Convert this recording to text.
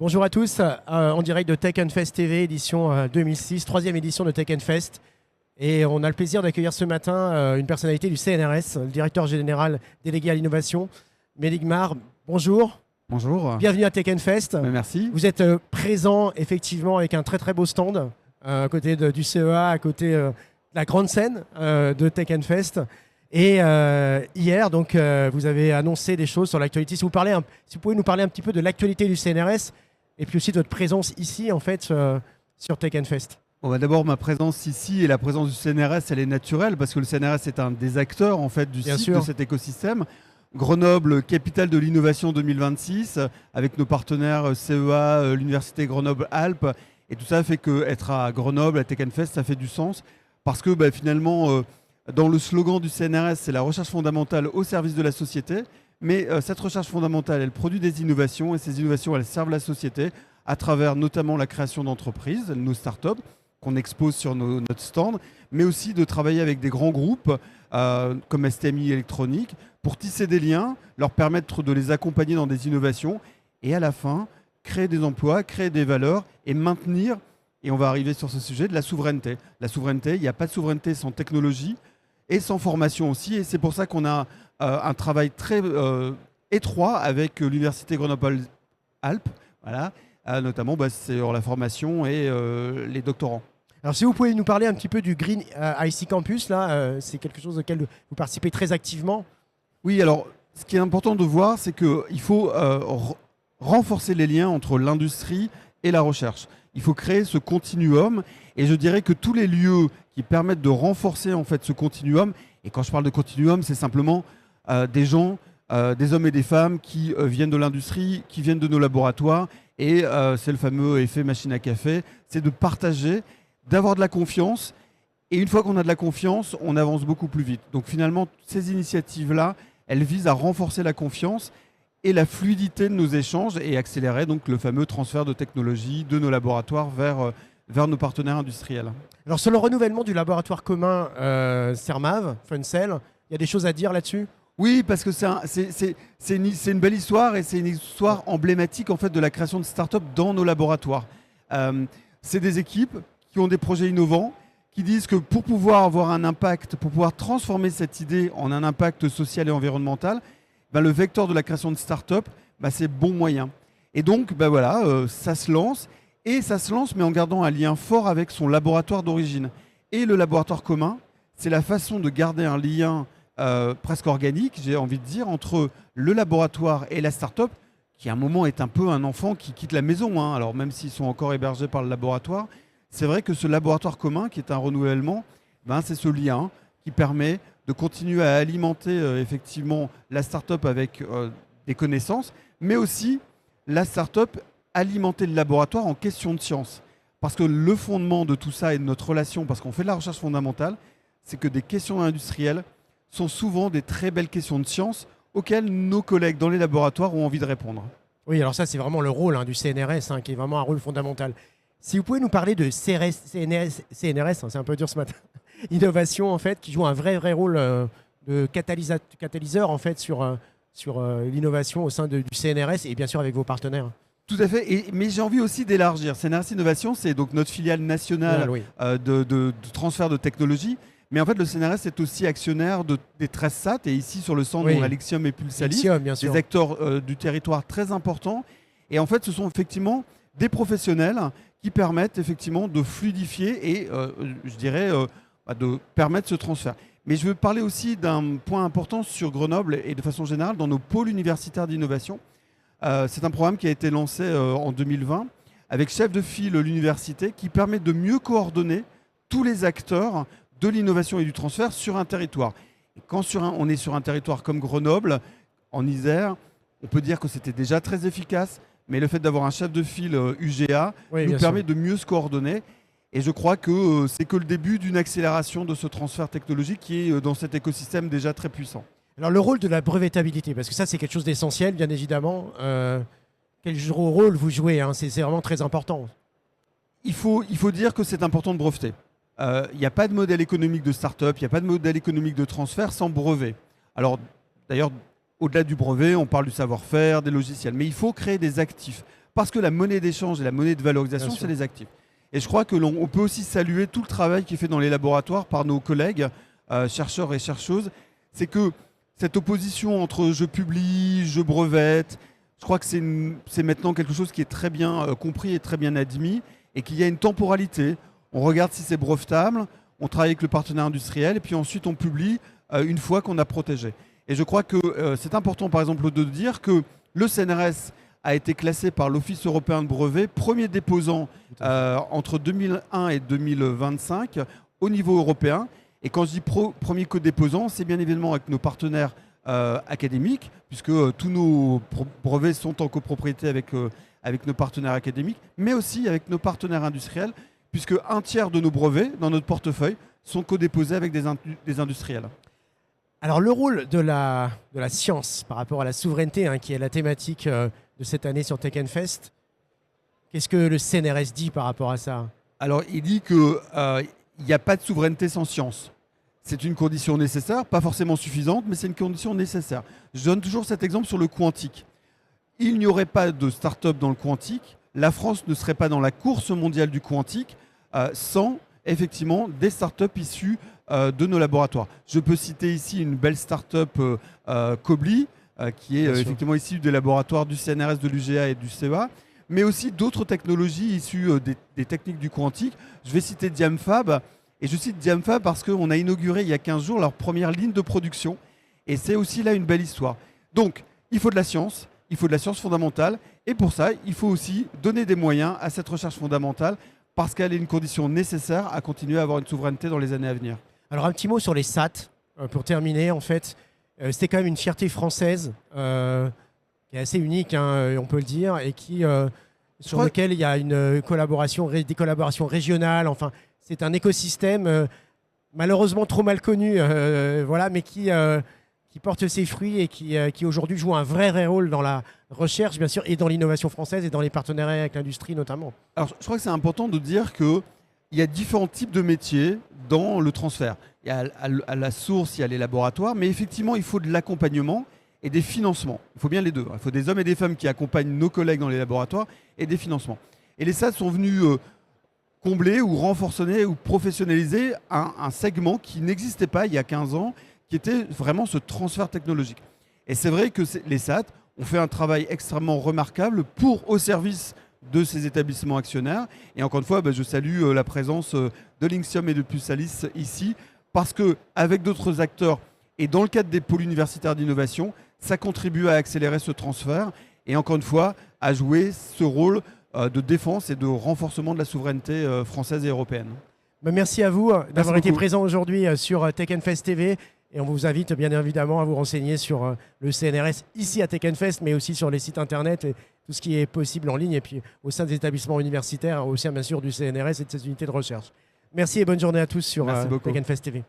Bonjour à tous, en direct de Tech Fest TV, édition 2006, troisième édition de Tech Fest. Et on a le plaisir d'accueillir ce matin une personnalité du CNRS, le directeur général délégué à l'innovation, Mélig Mar. Bonjour. Bonjour. Bienvenue à Tech Fest. Merci. Vous êtes présent effectivement avec un très très beau stand à côté du CEA, à côté de la grande scène de Tech Fest. Et hier, donc, vous avez annoncé des choses sur l'actualité. Si vous pouvez nous parler un petit peu de l'actualité du CNRS et puis aussi de votre présence ici, en fait, sur Tech Fest. Bon, d'abord, ma présence ici et la présence du CNRS, elle est naturelle parce que le CNRS est un des acteurs en fait, du site, de cet écosystème. Grenoble, capitale de l'innovation 2026, avec nos partenaires CEA, l'Université Grenoble-Alpes. Et tout ça fait qu'être à Grenoble, à Tech Fest, ça fait du sens parce que finalement... dans le slogan du CNRS, c'est la recherche fondamentale au service de la société. Mais cette recherche fondamentale, elle produit des innovations et ces innovations, elles servent la société à travers notamment la création d'entreprises, nos startups qu'on expose sur notre stand, mais aussi de travailler avec des grands groupes comme STMI électronique pour tisser des liens, leur permettre de les accompagner dans des innovations et à la fin, créer des emplois, créer des valeurs et maintenir, et on va arriver sur ce sujet, de la souveraineté. La souveraineté, il n'y a pas de souveraineté sans technologie, et sans formation aussi. Et c'est pour ça qu'on a un travail très étroit avec l'Université Grenoble-Alpes, voilà, notamment sur la formation et les doctorants. Alors si vous pouvez nous parler un petit peu du Green IC Campus, là, c'est quelque chose auquel vous participez très activement. Oui, alors ce qui est important de voir, c'est qu'il faut renforcer les liens entre l'industrie et la recherche. Il faut créer ce continuum et je dirais que tous les lieux qui permettent de renforcer en fait ce continuum, et quand je parle de continuum, c'est simplement des gens, des hommes et des femmes qui viennent de l'industrie, qui viennent de nos laboratoires, et c'est le fameux effet machine à café, c'est de partager, d'avoir de la confiance, et une fois qu'on a de la confiance, on avance beaucoup plus vite. Donc finalement, ces initiatives-là, elles visent à renforcer la confiance et la fluidité de nos échanges et accélérer donc le fameux transfert de technologie de nos laboratoires vers nos partenaires industriels. Alors sur le renouvellement du laboratoire commun CERMAV, Funcell, il y a des choses à dire là-dessus ? Oui, parce que c'est une belle histoire et c'est une histoire emblématique en fait, de la création de start-up dans nos laboratoires. C'est des équipes qui ont des projets innovants, qui disent que pour pouvoir avoir un impact, pour pouvoir transformer cette idée en un impact social et environnemental, le vecteur de la création de start-up, c'est bon moyen. Et donc, voilà, ça se lance. Et ça se lance, mais en gardant un lien fort avec son laboratoire d'origine. Et le laboratoire commun, c'est la façon de garder un lien presque organique, j'ai envie de dire, entre le laboratoire et la start-up, qui à un moment est un peu un enfant qui quitte la maison. Hein. Alors même s'ils sont encore hébergés par le laboratoire, c'est vrai que ce laboratoire commun, qui est un renouvellement, c'est ce lien qui permet de continuer à alimenter effectivement la start-up avec des connaissances, mais aussi la start-up alimenter le laboratoire en questions de science. Parce que le fondement de tout ça et de notre relation, parce qu'on fait de la recherche fondamentale, c'est que des questions industrielles sont souvent des très belles questions de science auxquelles nos collègues dans les laboratoires ont envie de répondre. Oui, alors ça c'est vraiment le rôle du CNRS, qui est vraiment un rôle fondamental. Si vous pouvez nous parler de CNRS, c'est un peu dur ce matin, innovation en fait, qui joue un vrai rôle de catalyseur en fait sur l'innovation au sein du CNRS et bien sûr avec vos partenaires. Tout à fait, mais j'ai envie aussi d'élargir. CNRS Innovation, c'est donc notre filiale nationale de transfert de technologie. Mais en fait, le CNRS est aussi actionnaire des 13 SAT. Et ici, sur le stand, on a Lexium et Pulsalis, des acteurs du territoire très importants. Et en fait, ce sont effectivement des professionnels qui permettent effectivement de fluidifier et, je dirais, de permettre ce transfert. Mais je veux parler aussi d'un point important sur Grenoble et de façon générale dans nos pôles universitaires d'innovation. C'est un programme qui a été lancé en 2020 avec chef de file l'université qui permet de mieux coordonner tous les acteurs de l'innovation et du transfert sur un territoire. Et quand on est sur un territoire comme Grenoble, en Isère, on peut dire que c'était déjà très efficace, mais le fait d'avoir un chef de file UGA nous permet de mieux se coordonner. Et je crois que c'est que le début d'une accélération de ce transfert technologique qui est dans cet écosystème déjà très puissant. Alors le rôle de la brevetabilité, parce que ça c'est quelque chose d'essentiel bien évidemment. Quel rôle vous jouez c'est vraiment très important. Il faut dire que c'est important de breveter. Il n'y a pas de modèle économique de start-up, il n'y a pas de modèle économique de transfert sans brevet. Alors d'ailleurs, au-delà du brevet, on parle du savoir-faire, des logiciels, mais il faut créer des actifs. parce que la monnaie d'échange et la monnaie de valorisation, c'est les actifs. Et je crois que l'on peut aussi saluer tout le travail qui est fait dans les laboratoires par nos collègues, chercheurs et chercheuses. C'est que cette opposition entre je publie, je brevette, je crois que c'est maintenant quelque chose qui est très bien compris et très bien admis, et qu'il y a une temporalité. On regarde si c'est brevetable, on travaille avec le partenaire industriel, et puis ensuite on publie une fois qu'on a protégé. Et je crois que c'est important, par exemple, de dire que le CNRS a été classé par l'Office européen de brevets, premier déposant entre 2001 et 2025 au niveau européen. Et quand je dis premier co-déposant, c'est bien évidemment avec nos partenaires académiques, puisque tous nos brevets sont en copropriété avec nos partenaires académiques, mais aussi avec nos partenaires industriels, puisque un tiers de nos brevets dans notre portefeuille sont co-déposés avec des industriels. Alors le rôle de la science par rapport à la souveraineté, hein, qui est la thématique de cette année sur Tech Fest, qu'est-ce que le CNRS dit par rapport à ça? Alors il dit qu'il n'y a pas de souveraineté sans science. C'est une condition nécessaire, pas forcément suffisante, mais c'est une condition nécessaire. Je donne toujours cet exemple sur le quantique. Il n'y aurait pas de start-up dans le quantique, la France ne serait pas dans la course mondiale du quantique sans effectivement des start-up issues de nos laboratoires. Je peux citer ici une belle start-up Cobly, qui est effectivement issue des laboratoires du CNRS, de l'UGA et du CEA, mais aussi d'autres technologies issues des techniques du quantique. Je vais citer Diamfab, et je cite Diamfab parce qu'on a inauguré il y a 15 jours leur première ligne de production, et c'est aussi là une belle histoire. Donc, il faut de la science fondamentale, et pour ça, il faut aussi donner des moyens à cette recherche fondamentale, parce qu'elle est une condition nécessaire à continuer à avoir une souveraineté dans les années à venir. Alors un petit mot sur les SAT, pour terminer en fait. C'était quand même une fierté française qui est assez unique, hein, on peut le dire, et sur lequel il y a des collaborations régionales. Enfin, c'est un écosystème malheureusement trop mal connu, voilà, mais qui porte ses fruits et qui aujourd'hui joue un vrai rôle dans la recherche, bien sûr, et dans l'innovation française et dans les partenariats avec l'industrie notamment. Alors, je crois que c'est important de dire qu'il y a différents types de métiers dans le transfert. Il y a à la source, il y a les laboratoires, mais effectivement, il faut de l'accompagnement et des financements. Il faut bien les deux. Il faut des hommes et des femmes qui accompagnent nos collègues dans les laboratoires et des financements. Et les SAT sont venus combler ou renforcer ou professionnaliser un segment qui n'existait pas il y a 15 ans, qui était vraiment ce transfert technologique. Et c'est vrai que les SAT ont fait un travail extrêmement remarquable au service de ces établissements actionnaires. Et encore une fois, je salue la présence de Linxium et de Pulsalis ici, parce qu'avec d'autres acteurs et dans le cadre des pôles universitaires d'innovation, ça contribue à accélérer ce transfert et encore une fois à jouer ce rôle de défense et de renforcement de la souveraineté française et européenne. Merci à vous d'avoir été présent aujourd'hui sur Tech Fest TV. Et on vous invite bien évidemment à vous renseigner sur le CNRS ici à Tech Fest, mais aussi sur les sites internet et tout ce qui est possible en ligne, et puis au sein des établissements universitaires, au sein bien sûr du CNRS et de ses unités de recherche. Merci et bonne journée à tous sur Tech Fest TV.